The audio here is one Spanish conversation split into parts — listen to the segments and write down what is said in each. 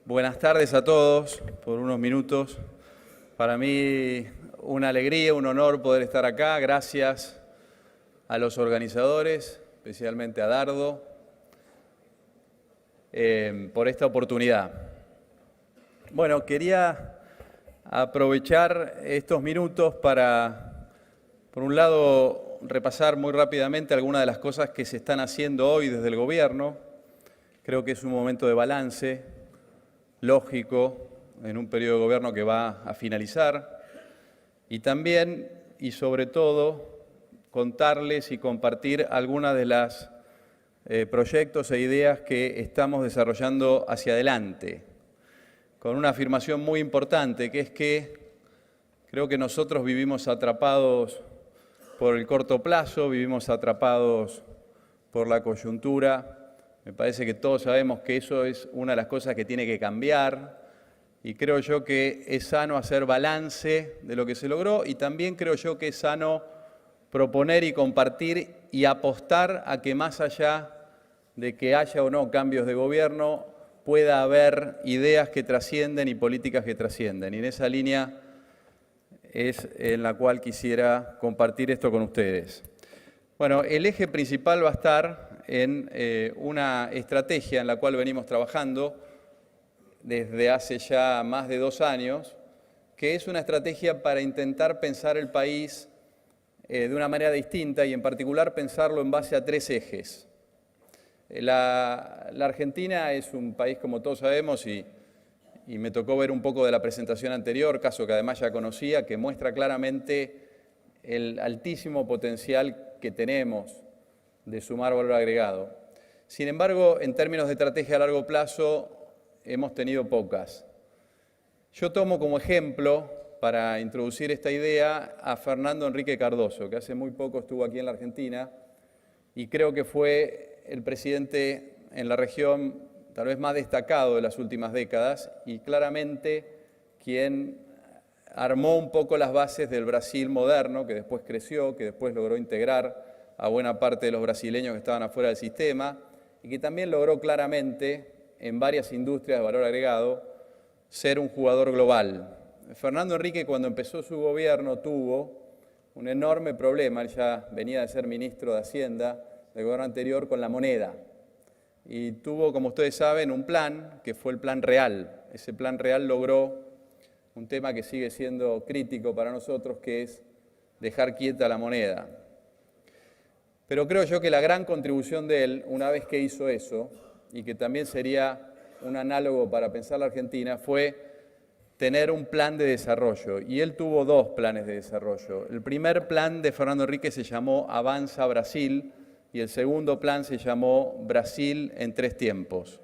Buenas tardes a todos, por unos minutos. Para mí una alegría, un honor poder estar acá. Gracias a los organizadores, especialmente a Dardo, por esta oportunidad. Bueno, quería aprovechar estos minutos para, por un lado, repasar muy rápidamente algunas de las cosas que se están haciendo hoy desde el gobierno. Creo que es un momento de balance lógico en un periodo de gobierno que va a finalizar, y también y sobre todo contarles y compartir algunas de las proyectos e ideas que estamos desarrollando hacia adelante, con una afirmación muy importante, que es que creo que nosotros vivimos atrapados por el corto plazo, vivimos atrapados por la coyuntura. Me parece que todos sabemos que eso es una de las cosas que tiene que cambiar, y creo yo que es sano hacer balance de lo que se logró, y también creo yo que es sano proponer y compartir y apostar a que más allá de que haya o no cambios de gobierno, pueda haber ideas que trascienden y políticas que trascienden. Y en esa línea es en la cual quisiera compartir esto con ustedes. Bueno, el eje principal va a estar en una estrategia en la cual venimos trabajando desde hace ya más de 2 años, que es una estrategia para intentar pensar el país de una manera distinta, y en particular pensarlo en base a 3 ejes. La Argentina es un país, como todos sabemos, y me tocó ver un poco de la presentación anterior, caso que además ya conocía, que muestra claramente el altísimo potencial que tenemos de sumar valor agregado. Sin embargo, en términos de estrategia a largo plazo, hemos tenido pocas. Yo tomo como ejemplo, para introducir esta idea, a Fernando Henrique Cardoso, que hace muy poco estuvo aquí en la Argentina, y creo que fue el presidente en la región tal vez más destacado de las últimas décadas, y claramente quien armó un poco las bases del Brasil moderno, que después creció, que después logró integrar a buena parte de los brasileños que estaban afuera del sistema, y que también logró claramente, en varias industrias de valor agregado, ser un jugador global. Fernando Henrique, cuando empezó su gobierno, tuvo un enorme problema. Él ya venía de ser ministro de Hacienda del gobierno anterior con la moneda, y tuvo, como ustedes saben, un plan que fue el Plan Real. Ese Plan Real logró un tema que sigue siendo crítico para nosotros, que es dejar quieta la moneda. Pero creo yo que la gran contribución de él, una vez que hizo eso, y que también sería un análogo para pensar la Argentina, fue tener un plan de desarrollo. Y él tuvo 2 planes de desarrollo. El primer plan de Fernando Henrique se llamó Avanza Brasil, y el segundo plan se llamó Brasil en 3 tiempos.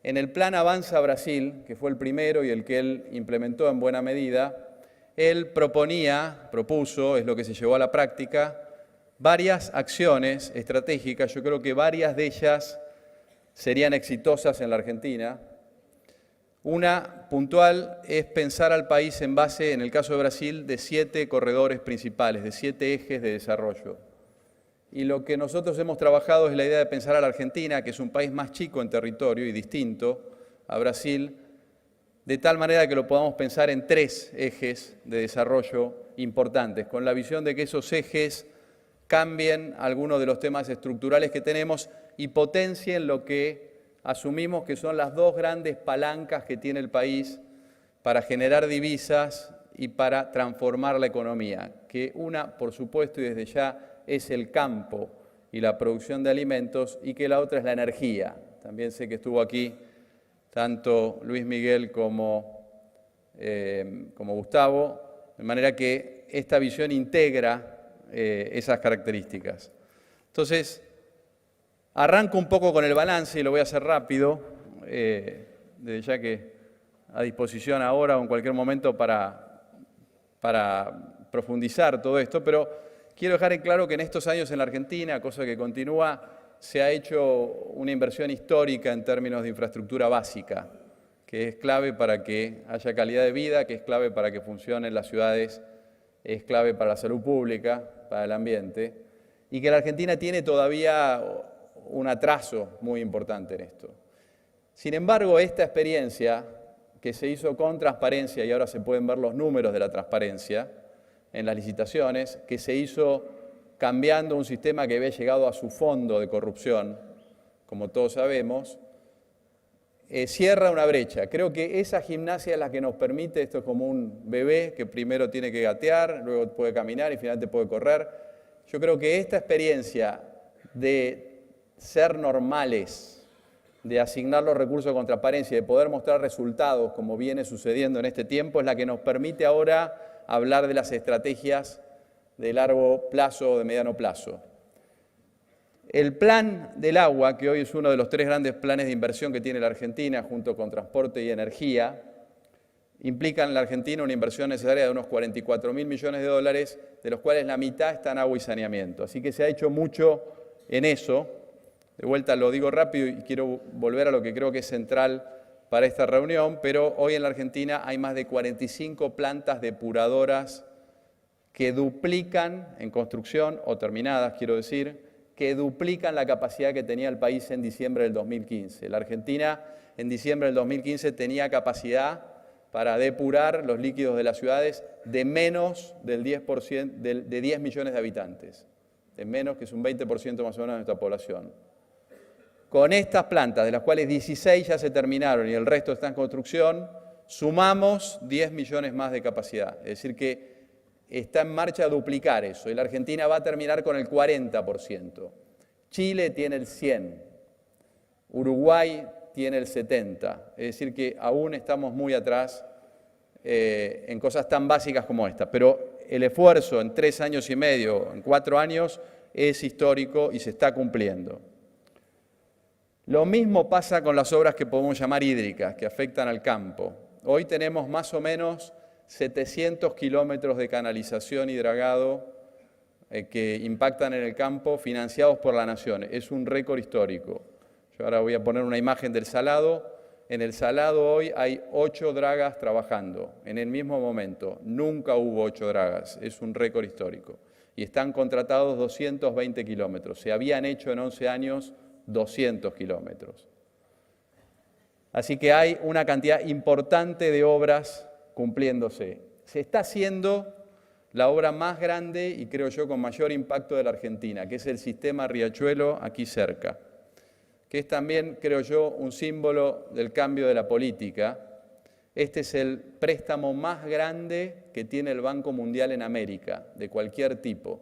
En el plan Avanza Brasil, que fue el primero y el que él implementó en buena medida, él propuso, es lo que se llevó a la práctica, varias acciones estratégicas. Yo creo que varias de ellas serían exitosas en la Argentina. Una puntual es pensar al país en base, en el caso de Brasil, de 7 corredores principales, de 7 ejes de desarrollo. Y lo que nosotros hemos trabajado es la idea de pensar a la Argentina, que es un país más chico en territorio y distinto a Brasil, de tal manera que lo podamos pensar en 3 ejes de desarrollo importantes, con la visión de que esos ejes cambien algunos de los temas estructurales que tenemos y potencien lo que asumimos que son las 2 grandes palancas que tiene el país para generar divisas y para transformar la economía, que una, por supuesto, y desde ya, es el campo y la producción de alimentos, y que la otra es la energía. También sé que estuvo aquí tanto Luis Miguel como Gustavo, de manera que esta visión integra esas características. Entonces, arranco un poco con el balance y lo voy a hacer rápido, desde ya que a disposición ahora o en cualquier momento para profundizar todo esto, pero quiero dejar en claro que en estos años en la Argentina, cosa que continúa, se ha hecho una inversión histórica en términos de infraestructura básica, que es clave para que haya calidad de vida, que es clave para que funcionen las ciudades, es clave para la salud pública, para el ambiente, y que la Argentina tiene todavía un atraso muy importante en esto. Sin embargo, esta experiencia que se hizo con transparencia, y ahora se pueden ver los números de la transparencia en las licitaciones, que se hizo cambiando un sistema que había llegado a su fondo de corrupción, como todos sabemos, cierra una brecha. Creo que esa gimnasia es la que nos permite, esto es como un bebé que primero tiene que gatear, luego puede caminar y finalmente puede correr. Yo creo que esta experiencia de ser normales, de asignar los recursos con transparencia, de poder mostrar resultados como viene sucediendo en este tiempo, es la que nos permite ahora hablar de las estrategias de largo plazo o de mediano plazo. El plan del agua, que hoy es uno de los 3 grandes planes de inversión que tiene la Argentina, junto con transporte y energía, implica en la Argentina una inversión necesaria de unos 44.000 millones de dólares, de los cuales la mitad está en agua y saneamiento. Así que se ha hecho mucho en eso. De vuelta lo digo rápido y quiero volver a lo que creo que es central para esta reunión, pero hoy en la Argentina hay más de 45 plantas depuradoras que duplican en construcción, o terminadas quiero decir, que duplican la capacidad que tenía el país en diciembre del 2015. La Argentina en diciembre del 2015 tenía capacidad para depurar los líquidos de las ciudades de menos del 10%, de 10 millones de habitantes, de menos, que es un 20% más o menos de nuestra población. Con estas plantas, de las cuales 16 ya se terminaron y el resto está en construcción, sumamos 10 millones más de capacidad. Es decir que está en marcha a duplicar eso y la Argentina va a terminar con el 40%. Chile tiene el 100%, Uruguay tiene el 70%. Es decir que aún estamos muy atrás en cosas tan básicas como esta. Pero el esfuerzo en 3 años y medio, en 4 años, es histórico y se está cumpliendo. Lo mismo pasa con las obras que podemos llamar hídricas, que afectan al campo. Hoy tenemos más o menos 700 kilómetros de canalización y dragado que impactan en el campo, financiados por la Nación. Es un récord histórico. Yo ahora voy a poner una imagen del Salado. En el Salado hoy hay 8 dragas trabajando en el mismo momento. Nunca hubo 8 dragas, es un récord histórico. Y están contratados 220 kilómetros. Se habían hecho en 11 años 200 kilómetros. Así que hay una cantidad importante de obras cumpliéndose. Se está haciendo la obra más grande y creo yo con mayor impacto de la Argentina, que es el sistema Riachuelo aquí cerca, que es también, creo yo, un símbolo del cambio de la política. Este es el préstamo más grande que tiene el Banco Mundial en América, de cualquier tipo.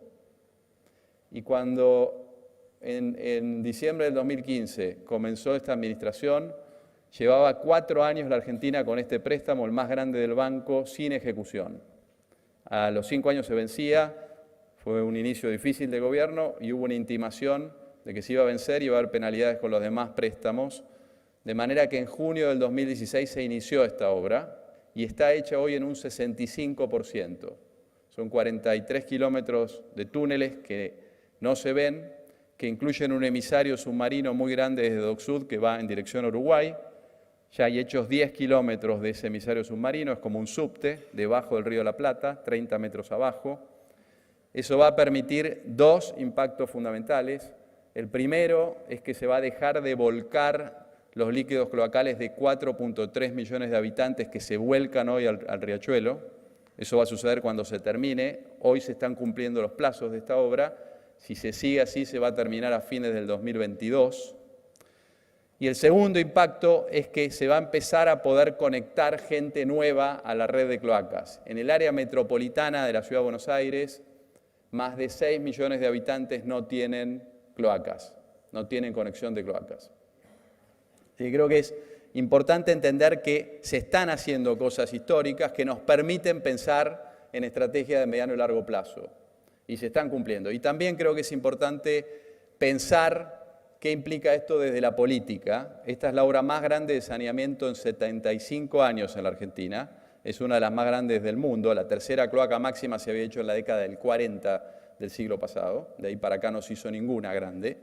Y cuando en diciembre del 2015 comenzó esta administración, llevaba 4 años la Argentina con este préstamo, el más grande del banco, sin ejecución. A los 5 años se vencía, fue un inicio difícil de gobierno y hubo una intimación de que se iba a vencer y iba a haber penalidades con los demás préstamos, de manera que en junio del 2016 se inició esta obra y está hecha hoy en un 65%. Son 43 kilómetros de túneles que no se ven, que incluyen un emisario submarino muy grande desde Dock Sud que va en dirección a Uruguay. Ya hay hechos 10 kilómetros de ese emisario submarino, es como un subte debajo del río de la Plata, 30 metros abajo. Eso va a permitir 2 impactos fundamentales. El primero es que se va a dejar de volcar los líquidos cloacales de 4.3 millones de habitantes que se vuelcan hoy al Riachuelo. Eso va a suceder cuando se termine. Hoy se están cumpliendo los plazos de esta obra. Si se sigue así, se va a terminar a fines del 2022. Y el segundo impacto es que se va a empezar a poder conectar gente nueva a la red de cloacas. En el área metropolitana de la Ciudad de Buenos Aires, más de 6 millones de habitantes no tienen cloacas, no tienen conexión de cloacas. Y creo que es importante entender que se están haciendo cosas históricas que nos permiten pensar en estrategias de mediano y largo plazo. Y se están cumpliendo. Y también creo que es importante pensar qué implica esto desde la política. Esta es la obra más grande de saneamiento en 75 años en la Argentina. Es una de las más grandes del mundo. La tercera cloaca máxima se había hecho en la década del 40 del siglo pasado. De ahí para acá no se hizo ninguna grande.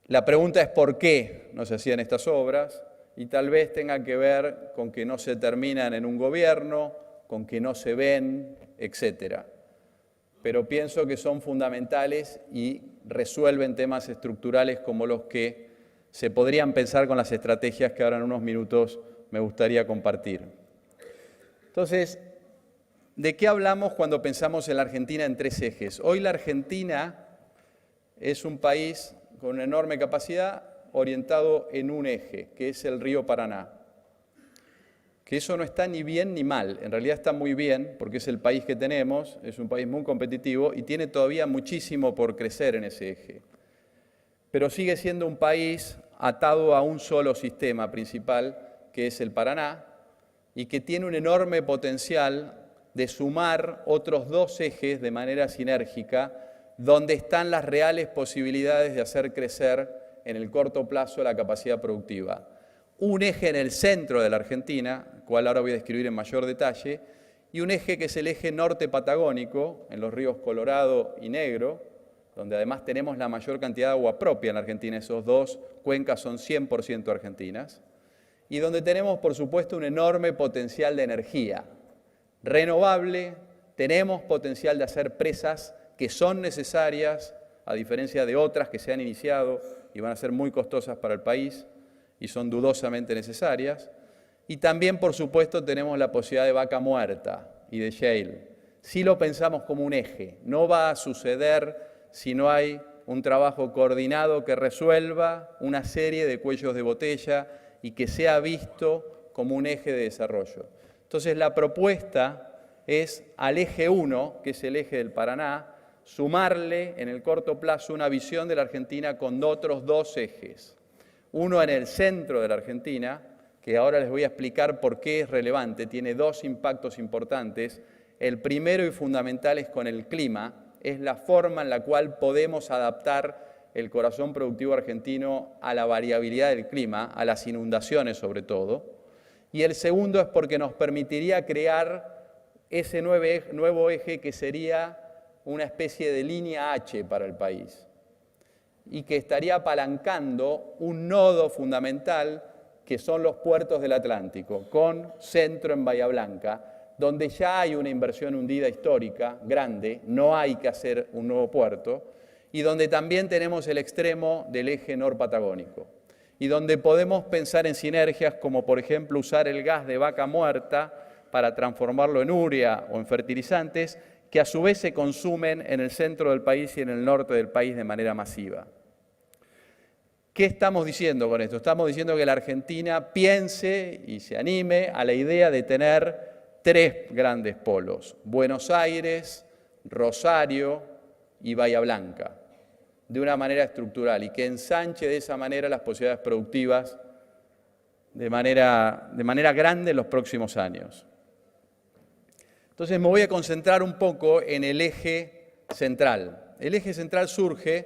La pregunta es por qué no se hacían estas obras. Y tal vez tenga que ver con que no se terminan en un gobierno, con que no se ven, etcétera. Pero pienso que son fundamentales y resuelven temas estructurales como los que se podrían pensar con las estrategias que ahora en unos minutos me gustaría compartir. Entonces, ¿de qué hablamos cuando pensamos en la Argentina en tres ejes? Hoy la Argentina es un país con una enorme capacidad orientado en un eje, que es el río Paraná. Que eso no está ni bien ni mal, en realidad está muy bien, porque es el país que tenemos, es un país muy competitivo y tiene todavía muchísimo por crecer en ese eje. Pero sigue siendo un país atado a un solo sistema principal, que es el Paraná, y que tiene un enorme potencial de sumar otros dos ejes de manera sinérgica, donde están las reales posibilidades de hacer crecer en el corto plazo la capacidad productiva. Un eje en el centro de la Argentina, cual ahora voy a describir en mayor detalle, y un eje que es el eje norte patagónico, en los ríos Colorado y Negro, donde además tenemos la mayor cantidad de agua propia en la Argentina, esos dos cuencas son 100% argentinas, y donde tenemos, por supuesto, un enorme potencial de energía renovable, tenemos potencial de hacer presas que son necesarias, a diferencia de otras que se han iniciado y van a ser muy costosas para el país y son dudosamente necesarias. Y también, por supuesto, tenemos la posibilidad de Vaca Muerta y de shale. Si lo pensamos como un eje, no va a suceder si no hay un trabajo coordinado que resuelva una serie de cuellos de botella y que sea visto como un eje de desarrollo. Entonces, la propuesta es al eje 1, que es el eje del Paraná, sumarle en el corto plazo una visión de la Argentina con otros dos ejes. Uno en el centro de la Argentina, que ahora les voy a explicar por qué es relevante, tiene dos impactos importantes. El primero y fundamental es con el clima, es la forma en la cual podemos adaptar el corazón productivo argentino a la variabilidad del clima, a las inundaciones sobre todo. Y el segundo es porque nos permitiría crear ese nuevo eje que sería una especie de línea H para el país y que estaría apalancando un nodo fundamental que son los puertos del Atlántico, con centro en Bahía Blanca, donde ya hay una inversión hundida histórica grande, no hay que hacer un nuevo puerto, y donde también tenemos el extremo del eje norpatagónico, y donde podemos pensar en sinergias como, por ejemplo, usar el gas de vaca muerta para transformarlo en urea o en fertilizantes, que a su vez se consumen en el centro del país y en el norte del país de manera masiva. ¿Qué estamos diciendo con esto? Estamos diciendo que la Argentina piense y se anime a la idea de tener tres grandes polos: Buenos Aires, Rosario y Bahía Blanca, de una manera estructural, y que ensanche de esa manera las posibilidades productivas de manera grande en los próximos años. Entonces me voy a concentrar un poco en el eje central. El eje central surge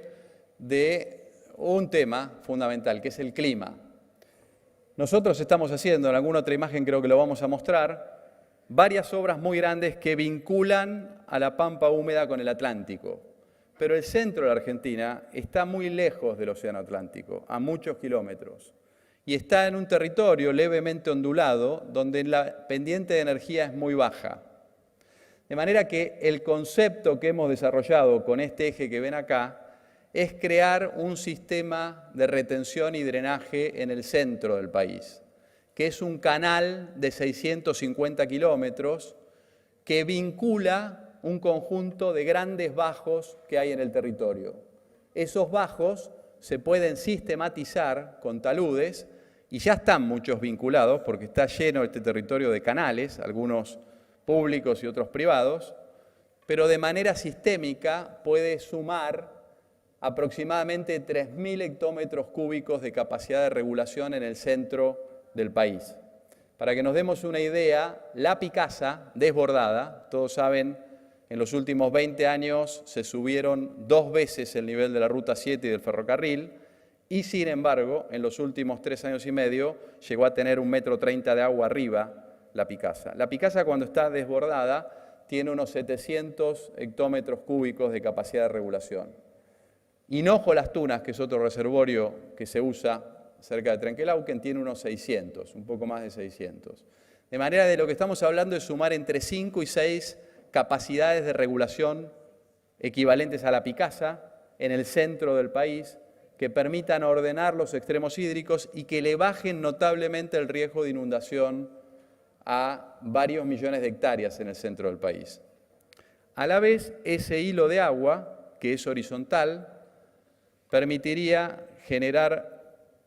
de un tema fundamental, que es el clima. Nosotros estamos haciendo, en alguna otra imagen creo que lo vamos a mostrar, varias obras muy grandes que vinculan a la pampa húmeda con el Atlántico. Pero el centro de la Argentina está muy lejos del Océano Atlántico, a muchos kilómetros, y está en un territorio levemente ondulado, donde la pendiente de energía es muy baja. De manera que el concepto que hemos desarrollado con este eje que ven acá es crear un sistema de retención y drenaje en el centro del país, que es un canal de 650 kilómetros que vincula un conjunto de grandes bajos que hay en el territorio. Esos bajos se pueden sistematizar con taludes y ya están muchos vinculados porque está lleno este territorio de canales, algunos públicos y otros privados, pero de manera sistémica puede sumar aproximadamente 3.000 hectómetros cúbicos de capacidad de regulación en el centro del país. Para que nos demos una idea, la Picasa desbordada, todos saben, en los últimos 20 años se subieron 2 veces el nivel de la Ruta 7 y del ferrocarril, y sin embargo, en los últimos 3 años y medio llegó a tener 1,30 m de agua arriba la Picasa. La Picasa, cuando está desbordada, tiene unos 700 hectómetros cúbicos de capacidad de regulación. Hinojo Las Tunas, que es otro reservorio que se usa cerca de Trenquelauquen, tiene unos 600, un poco más de 600. De manera de lo que estamos hablando es sumar entre 5 y 6 capacidades de regulación equivalentes a la Picasa en el centro del país, que permitan ordenar los extremos hídricos y que le bajen notablemente el riesgo de inundación a varios millones de hectáreas en el centro del país. A la vez, ese hilo de agua, que es horizontal, permitiría generar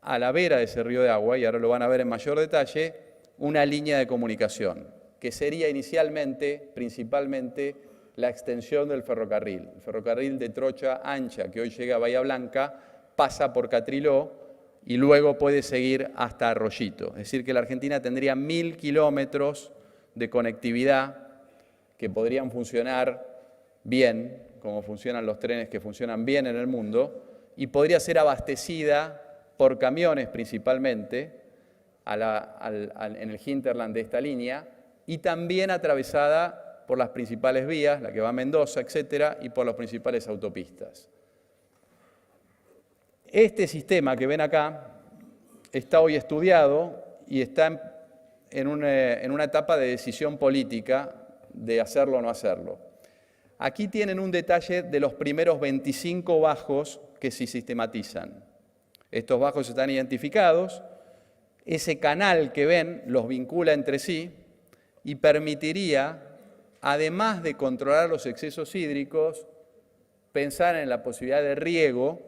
a la vera de ese río de agua, y ahora lo van a ver en mayor detalle, una línea de comunicación, que sería inicialmente, principalmente, la extensión del ferrocarril. El ferrocarril de trocha ancha, que hoy llega a Bahía Blanca, pasa por Catriló y luego puede seguir hasta Arroyito. Es decir, que la Argentina tendría 1000 kilómetros de conectividad que podrían funcionar bien, como funcionan los trenes que funcionan bien en el mundo, y podría ser abastecida por camiones principalmente en el hinterland de esta línea, y también atravesada por las principales vías, la que va a Mendoza, etcétera, y por las principales autopistas. Este sistema que ven acá está hoy estudiado y está en una etapa de decisión política de hacerlo o no hacerlo. Aquí tienen un detalle de los primeros 25 bajos que se sistematizan. Estos bajos están identificados, ese canal que ven los vincula entre sí y permitiría, además de controlar los excesos hídricos, pensar en la posibilidad de riego,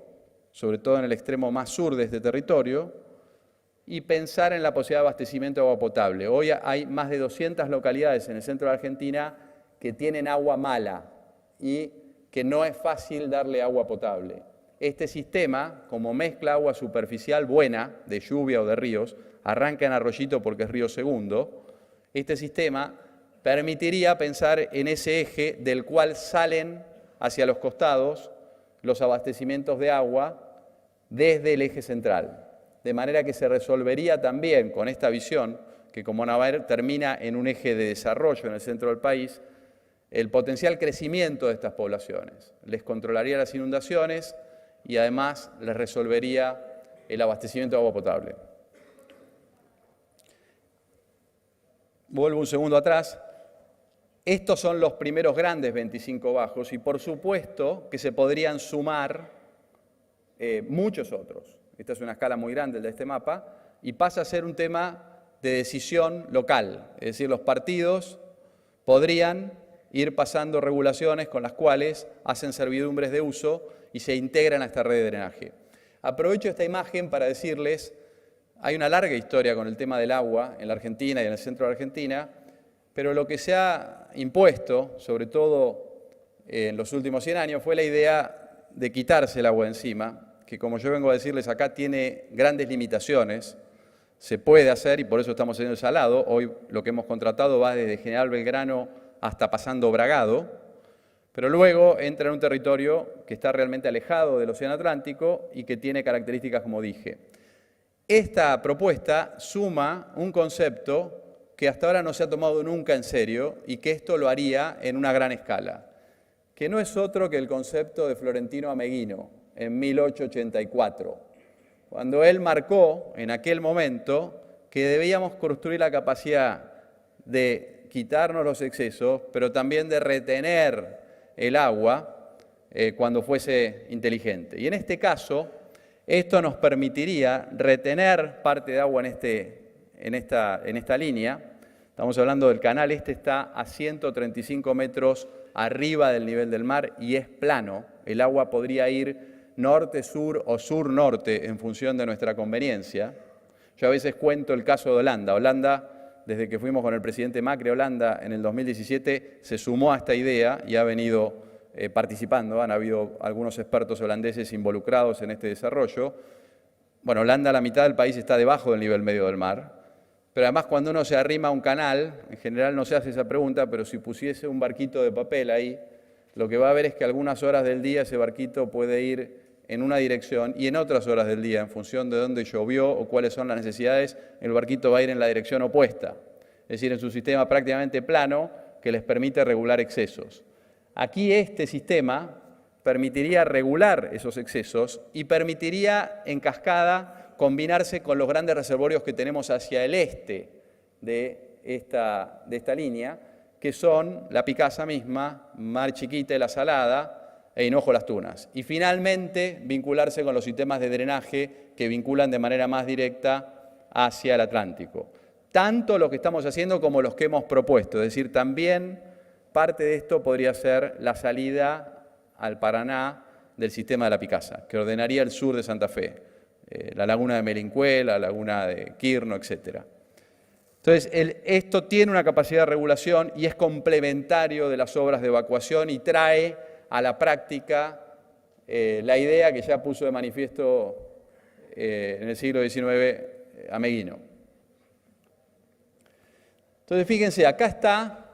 sobre todo en el extremo más sur de este territorio, y pensar en la posibilidad de abastecimiento de agua potable. Hoy hay más de 200 localidades en el centro de Argentina que tienen agua mala y que no es fácil darle agua potable. Este sistema, como mezcla agua superficial buena, de lluvia o de ríos, arranca en Arroyito porque es río segundo, este sistema permitiría pensar en ese eje del cual salen hacia los costados los abastecimientos de agua desde el eje central. De manera que se resolvería también con esta visión, que como van a ver termina en un eje de desarrollo en el centro del país, el potencial crecimiento de estas poblaciones. Les controlaría las inundaciones y además les resolvería el abastecimiento de agua potable. Vuelvo un segundo atrás. Estos son los primeros grandes 25 bajos y por supuesto que se podrían sumar muchos otros. Esta es una escala muy grande de este mapa y pasa a ser un tema de decisión local. Es decir, los partidos podrían ir pasando regulaciones con las cuales hacen servidumbres de uso y se integran a esta red de drenaje. Aprovecho esta imagen para decirles, hay una larga historia con el tema del agua en la Argentina y en el centro de Argentina, pero lo que se ha impuesto, sobre todo en los últimos 100 años, fue la idea de quitarse el agua encima, que como yo vengo a decirles acá tiene grandes limitaciones, se puede hacer y por eso estamos haciendo el salado. Hoy lo que hemos contratado va desde General Belgrano hasta pasando Bragado, pero luego entra en un territorio que está realmente alejado del Océano Atlántico y que tiene características como dije. Esta propuesta suma un concepto que hasta ahora no se ha tomado nunca en serio y que esto lo haría en una gran escala, que no es otro que el concepto de Florentino Ameghino en 1884, cuando él marcó en aquel momento que debíamos construir la capacidad de quitarnos los excesos, pero también de retener el agua cuando fuese inteligente. Y en este caso, esto nos permitiría retener parte de agua en esta línea. Estamos hablando del canal, este está a 135 metros arriba del nivel del mar y es plano. El agua podría ir norte-sur o sur-norte en función de nuestra conveniencia. Yo a veces cuento el caso de Holanda. Holanda, desde que fuimos con el presidente Macri a Holanda en el 2017, se sumó a esta idea y ha venido participando. Han habido algunos expertos holandeses involucrados en este desarrollo. Bueno, Holanda, la mitad del país está debajo del nivel medio del mar, pero además cuando uno se arrima a un canal, en general no se hace esa pregunta, pero si pusiese un barquito de papel ahí, lo que va a ver es que algunas horas del día ese barquito puede ir en una dirección y en otras horas del día, en función de dónde llovió o cuáles son las necesidades, el barquito va a ir en la dirección opuesta. Es decir, en su sistema prácticamente plano que les permite regular excesos. Aquí este sistema permitiría regular esos excesos y permitiría en cascada combinarse con los grandes reservorios que tenemos hacia el este de esta línea, que son la Picasa misma, Mar Chiquita y La Salada, e Hinojo Las Tunas. Y finalmente, vincularse con los sistemas de drenaje que vinculan de manera más directa hacia el Atlántico. Tanto lo que estamos haciendo como los que hemos propuesto. Es decir, también parte de esto podría ser la salida al Paraná del sistema de la Picasa, que ordenaría el sur de Santa Fe, la laguna de Melincué, la laguna de Quirno, etc. Entonces, esto tiene una capacidad de regulación y es complementario de las obras de evacuación y trae a la práctica la idea que ya puso de manifiesto en el siglo XIX Ameghino. Entonces, fíjense, acá está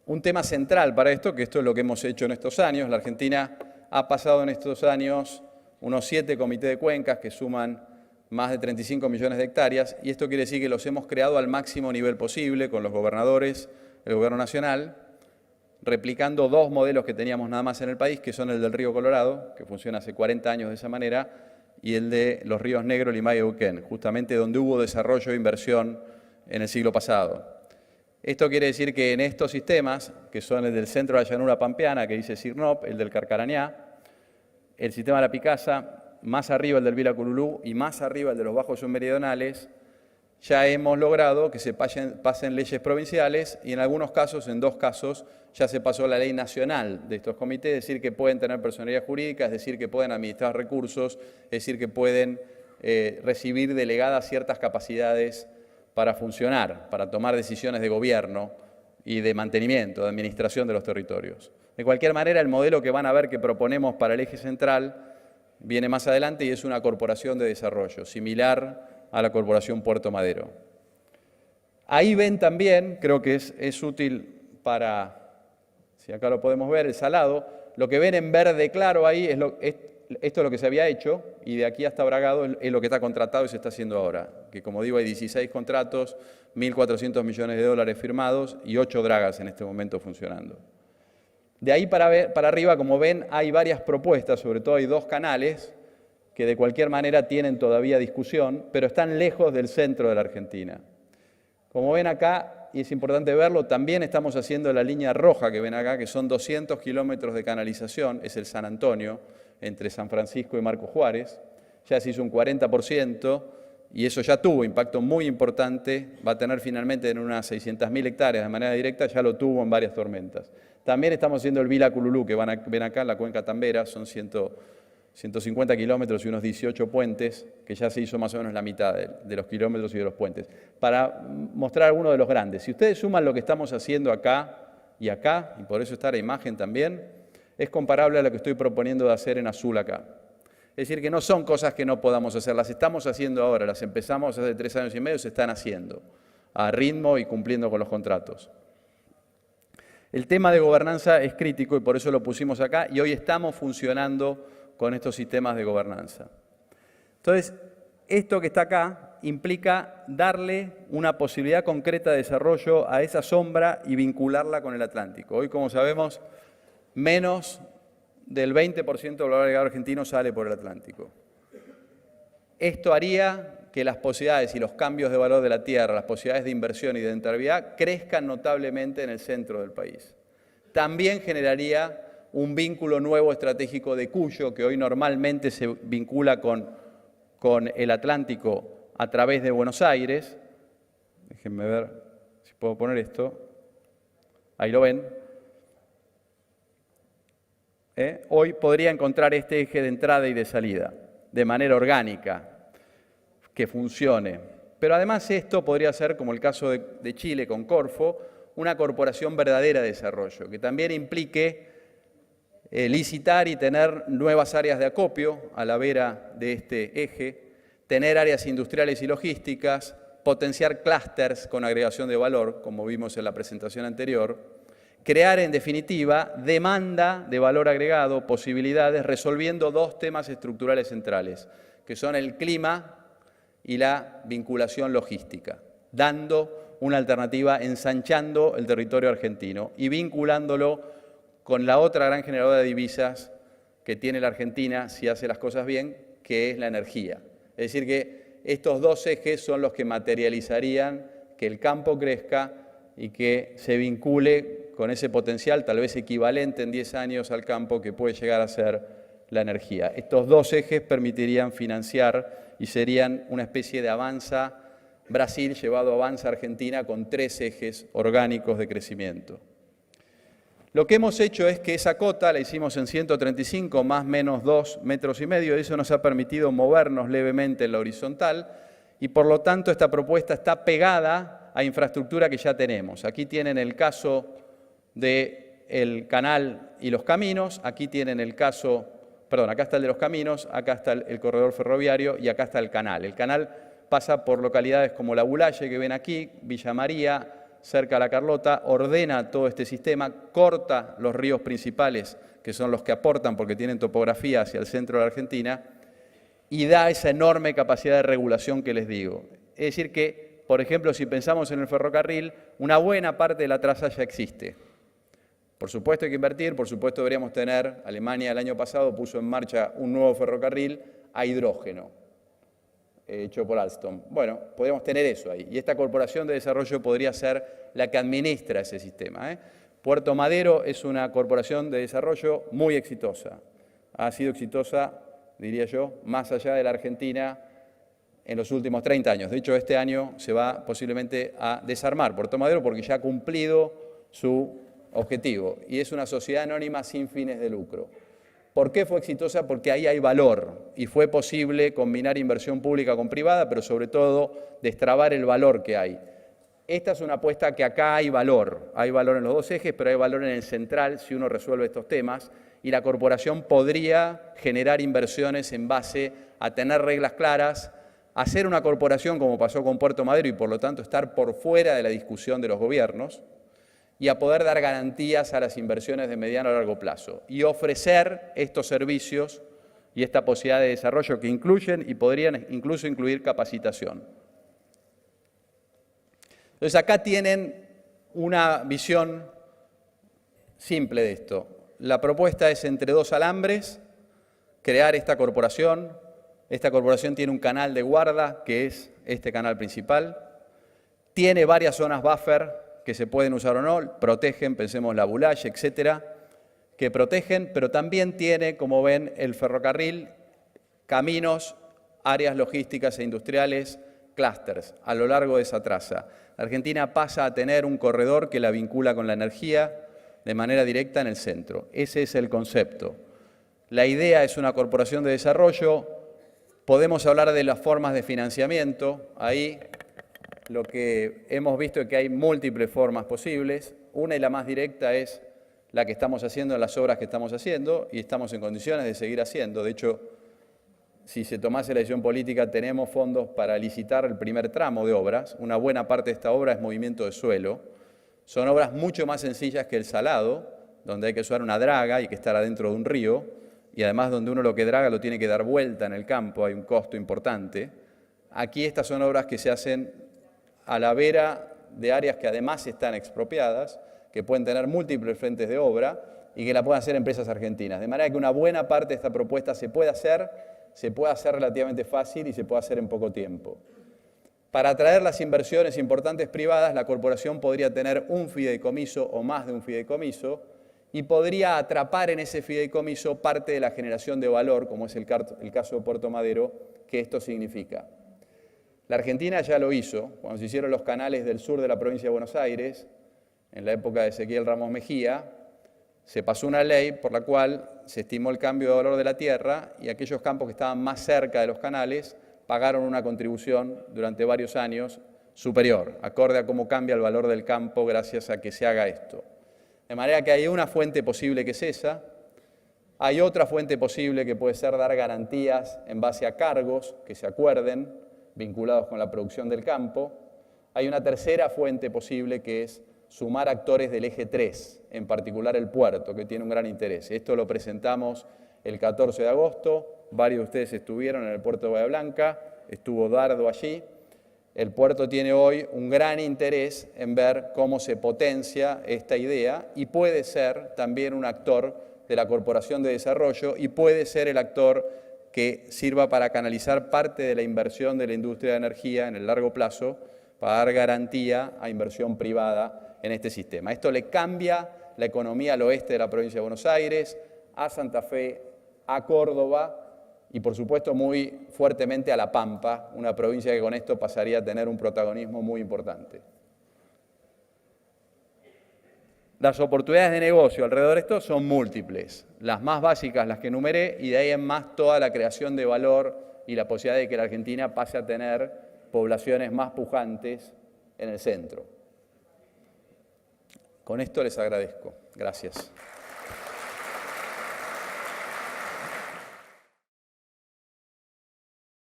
un tema central para esto, que esto es lo que hemos hecho en estos años. La Argentina ha pasado en estos años unos 7 comités de cuencas que suman más de 35 millones de hectáreas, y esto quiere decir que los hemos creado al máximo nivel posible con los gobernadores, el gobierno nacional, replicando 2 modelos que teníamos nada más en el país, que son el del río Colorado, que funciona hace 40 años de esa manera, y el de los ríos Negro, Limay y Neuquén, justamente donde hubo desarrollo e inversión en el siglo pasado. Esto quiere decir que en estos sistemas, que son el del centro de la llanura pampeana, que dice Sirnop, el del Carcarañá, el sistema de la Picasa, más arriba el del Vila Cululú y más arriba el de los bajos submeridionales, ya hemos logrado que se pasen leyes provinciales y en algunos casos, en 2 casos, ya se pasó la ley nacional de estos comités, es decir, que pueden tener personalidad jurídica, es decir, que pueden administrar recursos, es decir, que pueden recibir delegadas ciertas capacidades para funcionar, para tomar decisiones de gobierno y de mantenimiento, de administración de los territorios. De cualquier manera, el modelo que van a ver que proponemos para el eje central viene más adelante y es una corporación de desarrollo, similar a la Corporación Puerto Madero. Ahí ven también, creo que es útil para, si acá lo podemos ver, el salado, lo que ven en verde claro ahí esto es lo que se había hecho y de aquí hasta Bragado es lo que está contratado y se está haciendo ahora. Que como digo hay 16 contratos, 1.400 millones de dólares firmados y 8 dragas en este momento funcionando. De ahí para arriba, como ven, hay varias propuestas, sobre todo hay 2 canales que de cualquier manera tienen todavía discusión, pero están lejos del centro de la Argentina. Como ven acá, y es importante verlo, también estamos haciendo la línea roja que ven acá, que son 200 kilómetros de canalización, es el San Antonio, entre San Francisco y Marco Juárez. Ya se hizo un 40% y eso ya tuvo impacto muy importante, va a tener finalmente en unas 600.000 hectáreas de manera directa, ya lo tuvo en varias tormentas. También estamos haciendo el Vila Cululú, que ven acá en la cuenca Tambera, son 150 kilómetros y unos 18 puentes, que ya se hizo más o menos la mitad de los kilómetros y de los puentes. Para mostrar algunos de los grandes, si ustedes suman lo que estamos haciendo acá, y por eso está la imagen también, es comparable a lo que estoy proponiendo de hacer en azul acá. Es decir, que no son cosas que no podamos hacer, las estamos haciendo ahora, las empezamos hace 3 años y medio, se están haciendo, a ritmo y cumpliendo con los contratos. El tema de gobernanza es crítico y por eso lo pusimos acá y hoy estamos funcionando con estos sistemas de gobernanza. Entonces, esto que está acá implica darle una posibilidad concreta de desarrollo a esa sombra y vincularla con el Atlántico. Hoy, como sabemos, menos del 20% del valor agregado argentino sale por el Atlántico. Esto haría que las posibilidades y los cambios de valor de la tierra, las posibilidades de inversión y de rentabilidad crezcan notablemente en el centro del país. También generaría un vínculo nuevo estratégico de Cuyo, que hoy normalmente se vincula con el Atlántico a través de Buenos Aires. Déjenme ver si puedo poner esto. Ahí lo ven. Hoy podría encontrar este eje de entrada y de salida, de manera orgánica, que funcione. Pero además esto podría ser, como el caso de Chile con Corfo, una corporación verdadera de desarrollo, que también implique licitar y tener nuevas áreas de acopio a la vera de este eje, tener áreas industriales y logísticas, potenciar clústeres con agregación de valor, como vimos en la presentación anterior, crear en definitiva demanda de valor agregado, posibilidades, resolviendo 2 temas estructurales centrales, que son el clima y la vinculación logística, dando una alternativa, ensanchando el territorio argentino y vinculándolo con la otra gran generadora de divisas que tiene la Argentina, si hace las cosas bien, que es la energía. Es decir, que estos 2 ejes son los que materializarían que el campo crezca y que se vincule con ese potencial tal vez equivalente en 10 años al campo que puede llegar a ser la energía. Estos dos ejes permitirían financiar y serían una especie de Avanza Brasil llevado a Avanza Argentina con 3 ejes orgánicos de crecimiento. Lo que hemos hecho es que esa cota la hicimos en 135 más menos 2,5 metros, y eso nos ha permitido movernos levemente en la horizontal y por lo tanto esta propuesta está pegada a infraestructura que ya tenemos. Aquí tienen el caso del canal y los caminos, aquí tienen el caso, perdón, acá está el de los caminos, acá está el corredor ferroviario y acá está el canal. El canal pasa por localidades como La Bulaye, que ven aquí, Villa María, cerca de La Carlota, ordena todo este sistema, corta los ríos principales, que son los que aportan porque tienen topografía hacia el centro de la Argentina, y da esa enorme capacidad de regulación que les digo. Es decir que, por ejemplo, si pensamos en el ferrocarril, una buena parte de la traza ya existe. Por supuesto hay que invertir, por supuesto deberíamos tener, Alemania el año pasado puso en marcha un nuevo ferrocarril a hidrógeno, hecho por Alstom. Bueno, podríamos tener eso ahí. Y esta corporación de desarrollo podría ser la que administra ese sistema. Puerto Madero es una corporación de desarrollo muy exitosa. Ha sido exitosa, diría yo, más allá de la Argentina en los últimos 30 años. De hecho, este año se va posiblemente a desarmar Puerto Madero porque ya ha cumplido su objetivo. Y es una sociedad anónima sin fines de lucro. ¿Por qué fue exitosa? Porque ahí hay valor y fue posible combinar inversión pública con privada, pero sobre todo destrabar el valor que hay. Esta es una apuesta que acá hay valor en los dos ejes, pero hay valor en el central si uno resuelve estos temas y la corporación podría generar inversiones en base a tener reglas claras, hacer una corporación como pasó con Puerto Madero y por lo tanto estar por fuera de la discusión de los gobiernos, y a poder dar garantías a las inversiones de mediano a largo plazo y ofrecer estos servicios y esta posibilidad de desarrollo que incluyen y podrían incluso incluir capacitación. Entonces acá tienen una visión simple de esto. La propuesta es entre 2 alambres, crear esta corporación. Esta corporación tiene un canal de guarda, que es este canal principal. Tiene varias zonas buffer, que se pueden usar o no, protegen, pensemos La Bulaye, etcétera, que protegen, pero también tiene, como ven, el ferrocarril, caminos, áreas logísticas e industriales, clústeres, a lo largo de esa traza. La Argentina pasa a tener un corredor que la vincula con la energía de manera directa en el centro. Ese es el concepto. La idea es una corporación de desarrollo. Podemos hablar de las formas de financiamiento. Ahí lo que hemos visto es que hay múltiples formas posibles. Una y la más directa es la que estamos haciendo en las obras que estamos haciendo y estamos en condiciones de seguir haciendo. De hecho, si se tomase la decisión política, tenemos fondos para licitar el primer tramo de obras. Una buena parte de esta obra es movimiento de suelo. Son obras mucho más sencillas que el salado, donde hay que usar una draga y que estar adentro de un río, y además donde uno lo que draga lo tiene que dar vuelta en el campo, hay un costo importante. Aquí estas son obras que se hacen a la vera de áreas que además están expropiadas, que pueden tener múltiples frentes de obra y que la pueden hacer empresas argentinas. De manera que una buena parte de esta propuesta se puede hacer relativamente fácil y se puede hacer en poco tiempo. Para atraer las inversiones importantes privadas, la corporación podría tener un fideicomiso o más de un fideicomiso y podría atrapar en ese fideicomiso parte de la generación de valor, como es el caso de Puerto Madero, que esto significa. La Argentina ya lo hizo, cuando se hicieron los canales del sur de la provincia de Buenos Aires, en la época de Ezequiel Ramos Mejía, se pasó una ley por la cual se estimó el cambio de valor de la tierra y aquellos campos que estaban más cerca de los canales pagaron una contribución durante varios años superior, acorde a cómo cambia el valor del campo gracias a que se haga esto. De manera que hay una fuente posible que es esa, hay otra fuente posible que puede ser dar garantías en base a cargos que se acuerden, vinculados con la producción del campo. Hay una tercera fuente posible que es sumar actores del eje 3, en particular el puerto, que tiene un gran interés. Esto lo presentamos el 14 de agosto, varios de ustedes estuvieron en el puerto de Bahía Blanca, estuvo Dardo allí. El puerto tiene hoy un gran interés en ver cómo se potencia esta idea y puede ser también un actor de la Corporación de Desarrollo y puede ser el actor que sirva para canalizar parte de la inversión de la industria de energía en el largo plazo para dar garantía a inversión privada en este sistema. Esto le cambia la economía al oeste de la provincia de Buenos Aires, a Santa Fe, a Córdoba y por supuesto muy fuertemente a La Pampa, una provincia que con esto pasaría a tener un protagonismo muy importante. Las oportunidades de negocio alrededor de esto son múltiples, las más básicas las que enumeré y de ahí en más toda la creación de valor y la posibilidad de que la Argentina pase a tener poblaciones más pujantes en el centro. Con esto les agradezco. Gracias.